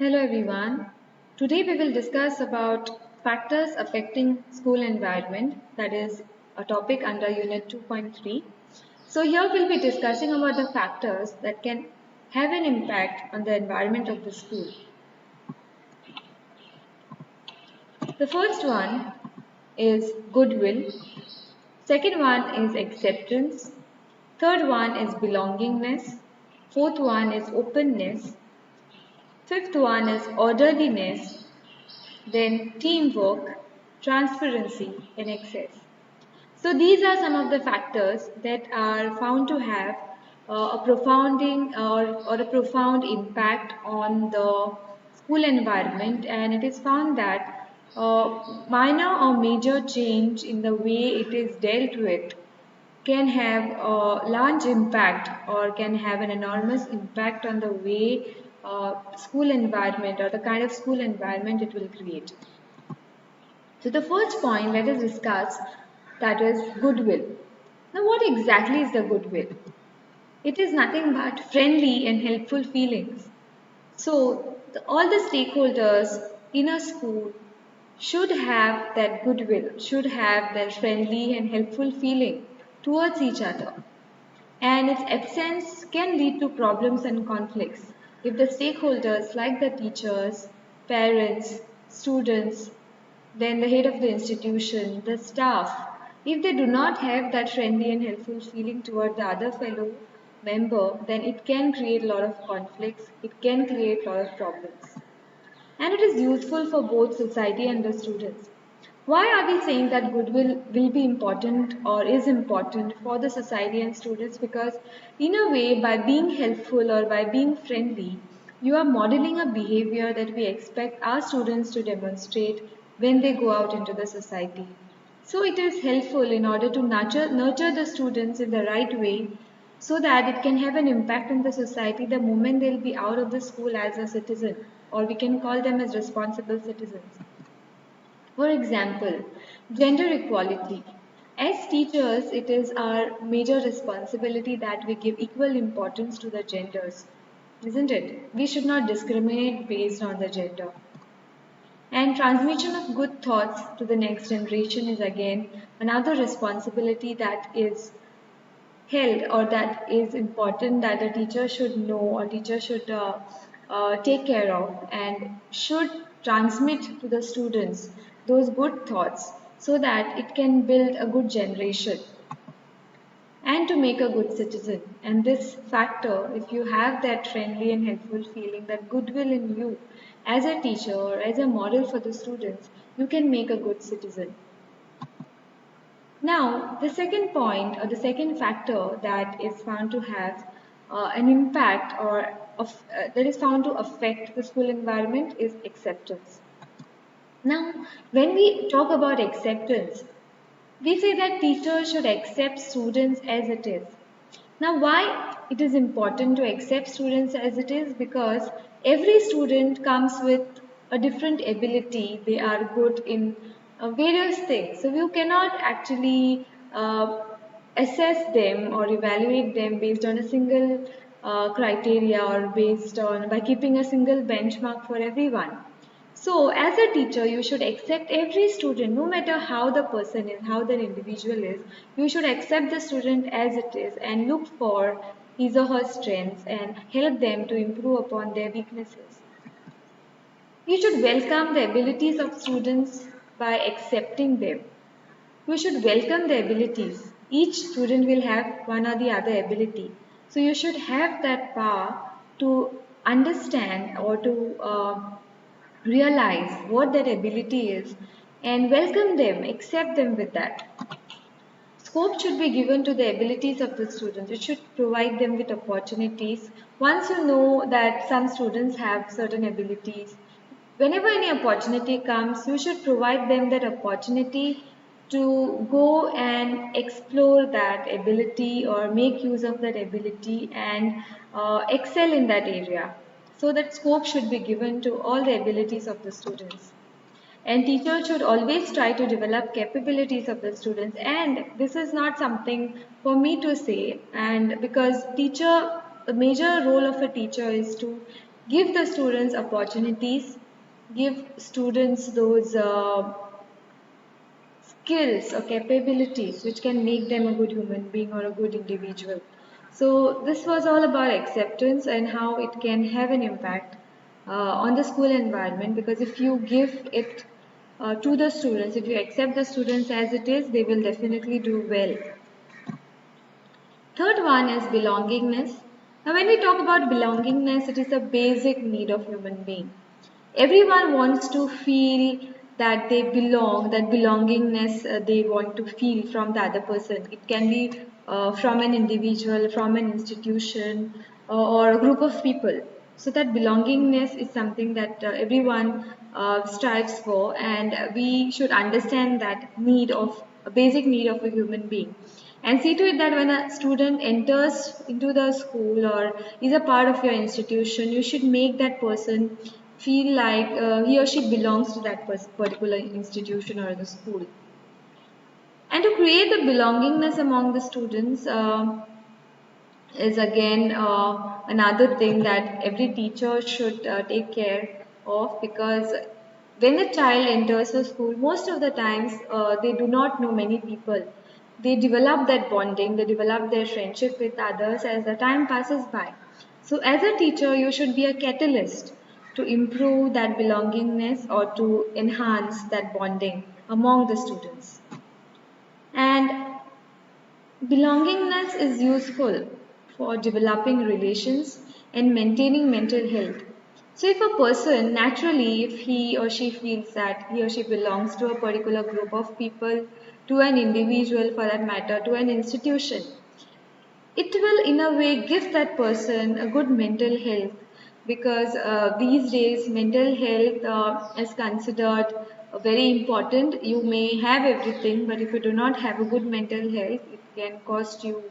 Hello everyone. Today we will discuss about factors affecting school environment, that is a topic under unit 2.3. So here we'll be discussing about the factors that can have an impact on the environment of the school. The first one is goodwill, second one is acceptance, third one is belongingness, fourth one is openness, fifth one is orderliness, then teamwork, transparency, and access. So these are some of the factors that are found to have a profound impact on the school environment, and it is found that minor or major change in the way it is dealt with can have a large impact or can have an enormous impact on the way school environment or the kind of school environment it will create. So the first point let us discuss, that is goodwill. Now what exactly is the goodwill? It is nothing but friendly and helpful feelings. So all the stakeholders in a school should have that goodwill, should have that friendly and helpful feeling towards each other. And its absence can lead to problems and conflicts if the stakeholders like the teachers, parents, students, then the head of the institution, the staff, if they do not have that friendly and helpful feeling toward the other fellow member, then it can create a lot of conflicts, it can create a lot of problems. And it is useful for both society and the students. Why are we saying that goodwill will be important or is important for the society and students? Because in a way, by being helpful or by being friendly, you are modeling a behavior that we expect our students to demonstrate when they go out into the society. So it is helpful in order to nurture the students in the right way so that it can have an impact on the society the moment they'll be out of the school as a citizen, or we can call them as responsible citizens. For example, gender equality. As teachers, it is our major responsibility that we give equal importance to the genders, isn't it? We should not discriminate based on the gender. And transmission of good thoughts to the next generation is again another responsibility that is held or that is important that a teacher should know or teacher should take care of and should transmit to the students those good thoughts so that it can build a good generation and to make a good citizen. And this factor, if you have that friendly and helpful feeling, that goodwill in you as a teacher or as a model for the students, you can make a good citizen. Now, the second point or the second factor that is found to have an impact or that is found to affect the school environment is acceptance. Now, when we talk about acceptance, we say that teachers should accept students as it is. Now, why it is important to accept students as it is? Because every student comes with a different ability. They are good in various things. So, you cannot actually assess them or evaluate them based on a single criteria or based on by keeping a single benchmark for everyone. So, as a teacher, you should accept every student, no matter how the person is, how the individual is. You should accept the student as it is and look for his or her strengths and help them to improve upon their weaknesses. You should welcome the abilities of students by accepting them. You should welcome the abilities. Each student will have one or the other ability. So, you should have that power to understand or to realize what that ability is and welcome them, accept them with that. Scope should be given to the abilities of the students. It should provide them with opportunities. Once you know that some students have certain abilities, whenever any opportunity comes, you should provide them that opportunity to go and explore that ability or make use of that ability and excel in that area. So that scope should be given to all the abilities of the students. And teachers should always try to develop capabilities of the students. And this is not something for me to say. And because the major role of a teacher is to give the students opportunities, give students those skills or capabilities which can make them a good human being or a good individual. So, this was all about acceptance and how it can have an impact on the school environment, because if you give it to the students, if you accept the students as it is, they will definitely do well. Third one is belongingness. Now, when we talk about belongingness, it is a basic need of human being. Everyone wants to feel that they belong, that belongingness they want to feel from the other person. It can be from an individual, from an institution, or a group of people. So that belongingness is something that everyone strives for, and we should understand that need of a basic need of a human being, and see to it that when a student enters into the school or is a part of your institution, you should make that person feel like he or she belongs to that particular institution or the school. And to create the belongingness among the students, is again another thing that every teacher should take care of, because when a child enters a school, most of the times they do not know many people. They develop that bonding, they develop their friendship with others as the time passes by. So, as a teacher, you should be a catalyst to improve that belongingness or to enhance that bonding among the students. And belongingness is useful for developing relations and maintaining mental health. So, if a person naturally, if he or she feels that he or she belongs to a particular group of people, to an individual for that matter, to an institution, it will in a way give that person a good mental health, because these days mental health is considered very important. You may have everything, but if you do not have a good mental health, it can cost you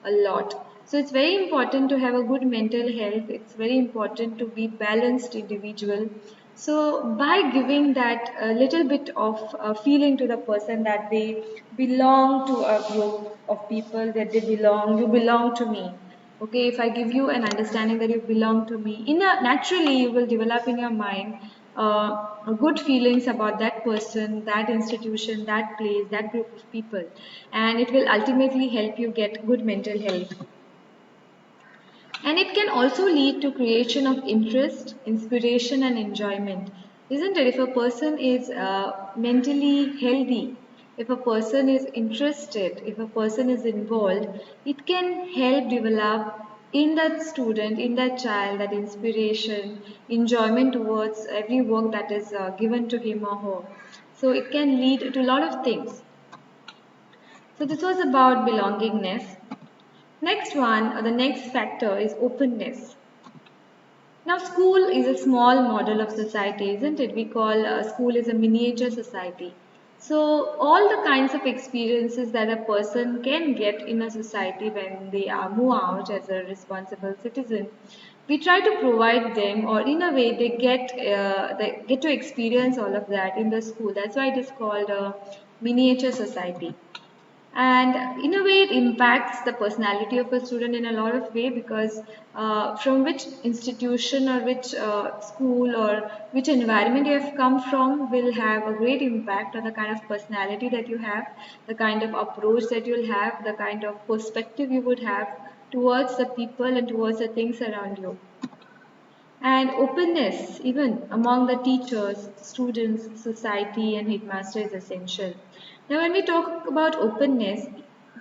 a lot. So it's very important to have a good mental health. It's very important to be balanced individual. So by giving that little bit of feeling to the person that they belong to a group of people, that they belong, you belong to me. Okay, if I give you an understanding that you belong to me, naturally you will develop in your mind good feelings about that person, that institution, that place, that group of people, and it will ultimately help you get good mental health. And it can also lead to creation of interest, inspiration, and enjoyment. Isn't it? If a person is mentally healthy, if a person is interested, if a person is involved, it can help develop in that student, in that child, that inspiration, enjoyment towards every work that is given to him or her. So it can lead to a lot of things. So this was about belongingness. Next one, or the next factor, is openness. Now, school is a small model of society, isn't it? We call school is a miniature society. So, all the kinds of experiences that a person can get in a society when they are move out as a responsible citizen, we try to provide them, or in a way, they get to experience all of that in the school. That's why it is called a miniature society, and in a way it impacts the personality of a student in a lot of way, because from which institution or which school or which environment you have come from will have a great impact on the kind of personality that you have, the kind of approach that you'll have, the kind of perspective you would have towards the people and towards the things around you. And openness, even among the teachers, students, society, and headmaster, is essential. Now, when we talk about openness,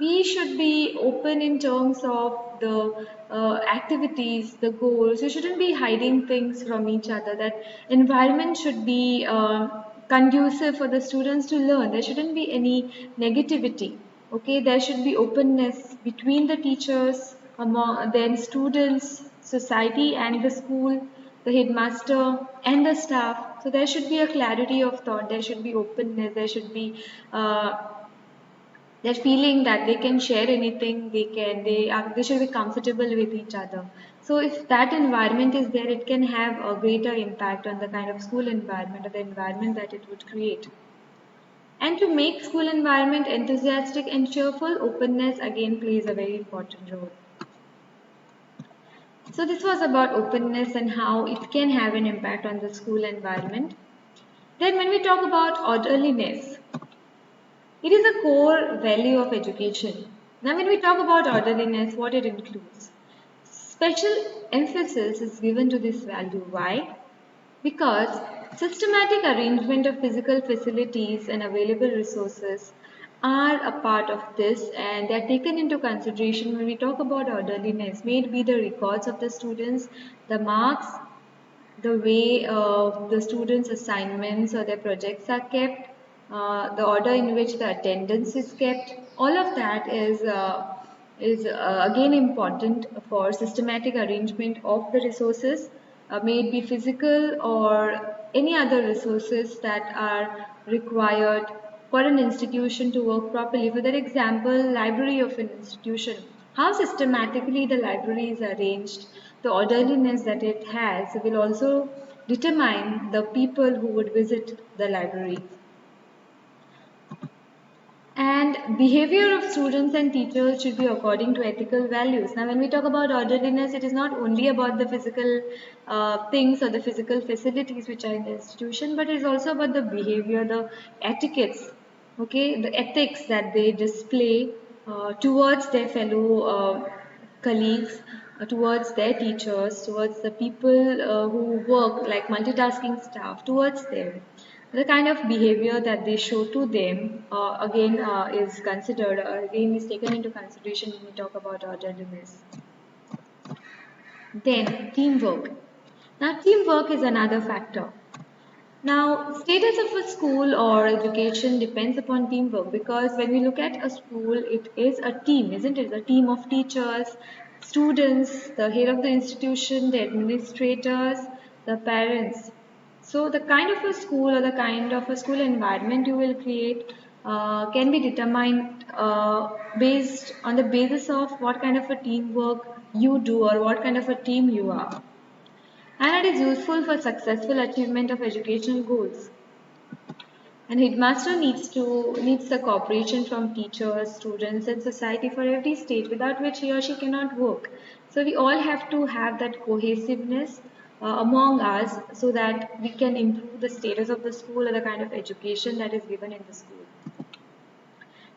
we should be open in terms of the activities, the goals. We shouldn't be hiding things from each other. That environment should be conducive for the students to learn. There shouldn't be any negativity. Okay, there should be openness between the teachers, among then students, society, and the school, the headmaster, and the staff. So there should be a clarity of thought. There should be openness. There should be that feeling that they can share anything. They should be comfortable with each other. So if that environment is there, it can have a greater impact on the kind of school environment or the environment that it would create. And to make school environment enthusiastic and cheerful, openness again plays a very important role. So this was about openness and how it can have an impact on the school environment. Then when we talk about orderliness, it is a core value of education. Now when we talk about orderliness, what it includes? Special emphasis is given to this value. Why? Because systematic arrangement of physical facilities and available resources are a part of this, and they are taken into consideration when we talk about orderliness. May it be the records of the students, the marks, the way the students' assignments or their projects are kept, the order in which the attendance is kept, all of that is again important for systematic arrangement of the resources, may it be physical or any other resources that are required for an institution to work properly. For that example, library of an institution, how systematically the library is arranged, the orderliness that it has will also determine the people who would visit the library. And behavior of students and teachers should be according to ethical values. Now, when we talk about orderliness, it is not only about the physical things or the physical facilities which are in the institution, but it is also about the behavior, the etiquettes, okay, the ethics that they display towards their fellow colleagues, towards their teachers, towards the people who work like multitasking staff, towards them. The kind of behavior that they show to them again is considered, again is taken into consideration when we talk about orderliness. Then teamwork. Now teamwork is another factor. Now, status of a school or education depends upon teamwork, because when we look at a school, it is a team, isn't it? A team of teachers, students, the head of the institution, the administrators, the parents. So, the kind of a school or the kind of a school environment you will create can be determined based on the basis of what kind of a teamwork you do or what kind of a team you are, and it is useful for successful achievement of educational goals. And headmaster needs the cooperation from teachers, students, and society for every stage, without which he or she cannot work. So we all have to have that cohesiveness among us, so that we can improve the status of the school or the kind of education that is given in the school.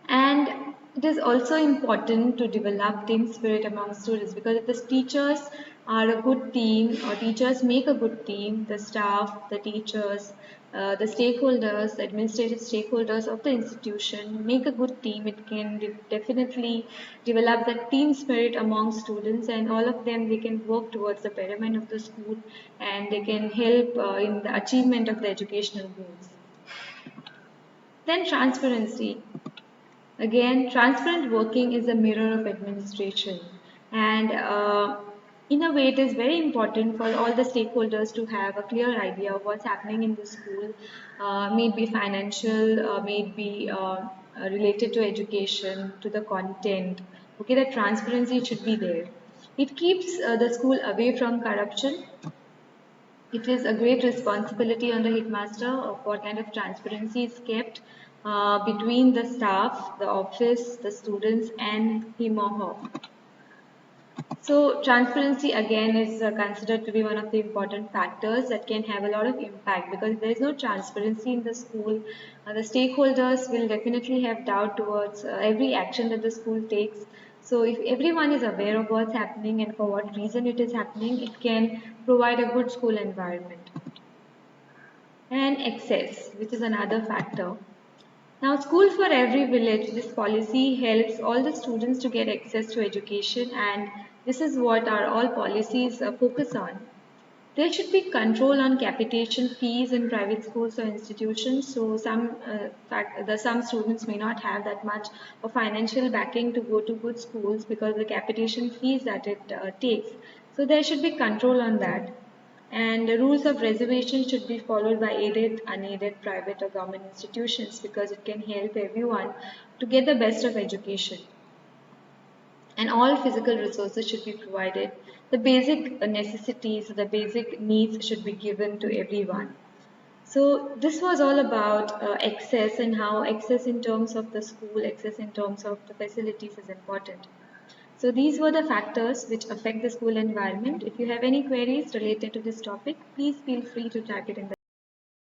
And it is also important to develop team spirit among students, because if the teachers are a good team or teachers make a good team, the staff, the teachers, the stakeholders, the administrative stakeholders of the institution make a good team, it can definitely develop that team spirit among students, and all of them, they can work towards the betterment of the school, and they can help in the achievement of the educational goals. Then transparency. Again, transparent working is a mirror of administration, and in a way, it is very important for all the stakeholders to have a clear idea of what's happening in the school, may it be financial, may it be related to education, to the content. Okay, the transparency should be there. It keeps the school away from corruption. It is a great responsibility on the headmaster of what kind of transparency is kept between the staff, the office, the students, and him or her. So transparency again is considered to be one of the important factors that can have a lot of impact, because if there is no transparency in the school, the stakeholders will definitely have doubt towards every action that the school takes. So if everyone is aware of what's happening and for what reason it is happening, it can provide a good school environment. And access, which is another factor. Now, School for Every Village, this policy helps all the students to get access to education, and this is what our all policies focus on. There should be control on capitation fees in private schools or institutions. So some students may not have that much of financial backing to go to good schools because of the capitation fees that it takes. So there should be control on that. And the rules of reservation should be followed by aided, unaided, private or government institutions, because it can help everyone to get the best of education. And all physical resources should be provided. The basic necessities, the basic needs should be given to everyone. So this was all about access, and how access in terms of the school, access in terms of the facilities is important. So these were the factors which affect the school environment. If you have any queries related to this topic, please feel free to type it in the